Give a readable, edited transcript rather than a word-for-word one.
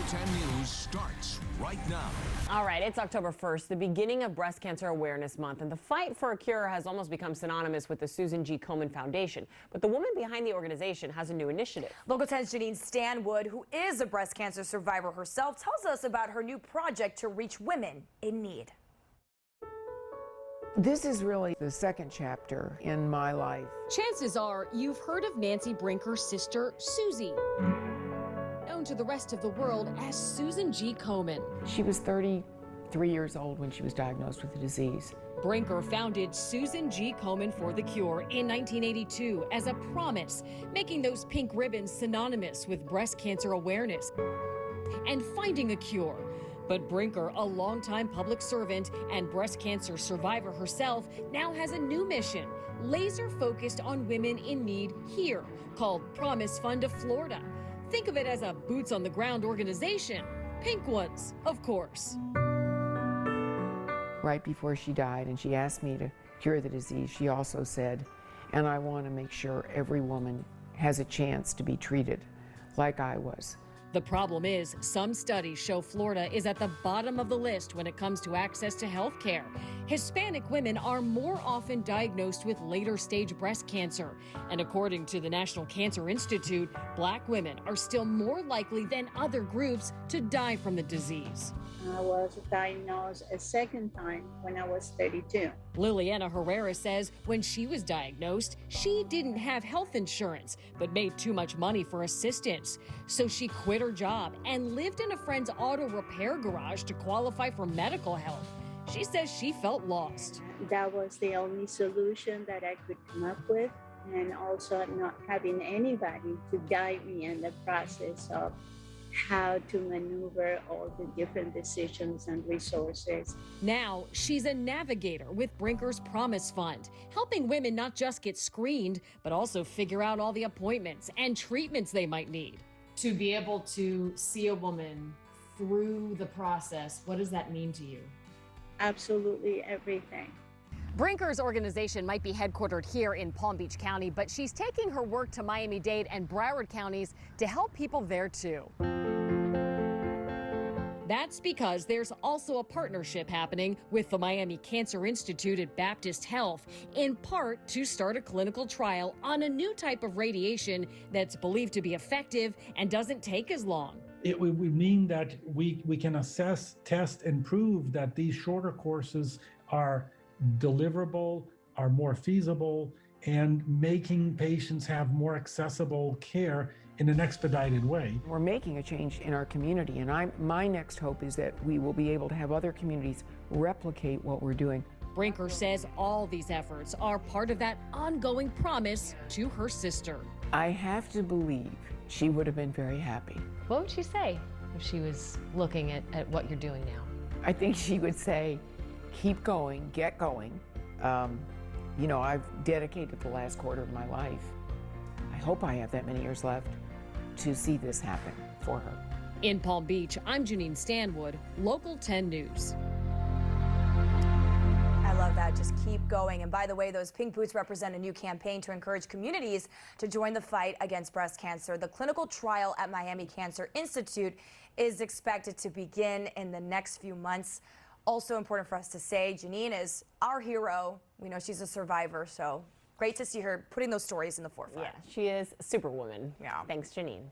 10 News starts right now. All right, it's October 1st, the beginning of Breast Cancer Awareness Month, and the fight for a cure has almost become synonymous with the Susan G. Komen Foundation. But the woman behind the organization has a new initiative. Local 10's Janine Stanwood, who is a breast cancer survivor herself, tells us about her new project to reach women in need. This is really the second chapter in my life. Chances are you've heard of Nancy Brinker's sister, Susie, known to the rest of the world as Susan G. Komen. She was 33 years old when she was diagnosed with the disease. Brinker founded Susan G. Komen for the Cure in 1982 as a promise, making those pink ribbons synonymous with breast cancer awareness and finding a cure. But Brinker, a longtime public servant and breast cancer survivor herself, now has a new mission, laser focused on women in need here, called Promise Fund of Florida. Think of it as a boots on the ground organization. Pink ones, of course. Right before she died, and she asked me to cure the disease, she also said, and I want to make sure every woman has a chance to be treated like I was. The problem is, some studies show Florida is at the bottom of the list when it comes to access to health care. Hispanic women are more often diagnosed with later stage breast cancer. And according to the National Cancer Institute, Black women are still more likely than other groups to die from the disease. I was diagnosed a second time when I was 32. Liliana Herrera says when she was diagnosed, she didn't have health insurance, but made too much money for assistance. So she quit her job and lived in a friend's auto repair garage to qualify for medical help. She says she felt lost. That was the only solution that I could come up with, and also not having anybody to guide me in the process of how to maneuver all the different decisions and resources. Now, she's a navigator with Brinker's Promise Fund, helping women not just get screened, but also figure out all the appointments and treatments they might need. To be able to see a woman through the process, what does that mean to you? Absolutely everything. Brinker's organization might be headquartered here in Palm Beach County, but she's taking her work to Miami-Dade and Broward counties to help people there too. That's because there's also a partnership happening with the Miami Cancer Institute at Baptist Health, in part to start a clinical trial on a new type of radiation that's believed to be effective and doesn't take as long. It would mean that we can assess, test, and prove that these shorter courses are deliverable, are more feasible, and making patients have more accessible care in an expedited way. We're making a change in our community, and my next hope is that we will be able to have other communities replicate what we're doing. Brinker says all these efforts are part of that ongoing promise to her sister. I have to believe she would have been very happy. What would she say if she was looking at what you're doing now? I think she would say, keep going, get going. You know, I've dedicated the last quarter of my life. I hope I have that many years left to see this happen for her. In Palm Beach, I'm Janine Stanwood, Local 10 News. I love that. Just keep going. And by the way, those pink boots represent a new campaign to encourage communities to join the fight against breast cancer. The clinical trial at Miami Cancer Institute is expected to begin in the next few months. Also important for us to say, Janine is our hero. We know she's a survivor, so great to see her putting those stories in the forefront. Yeah, she is Superwoman. Yeah. Thanks, Janine.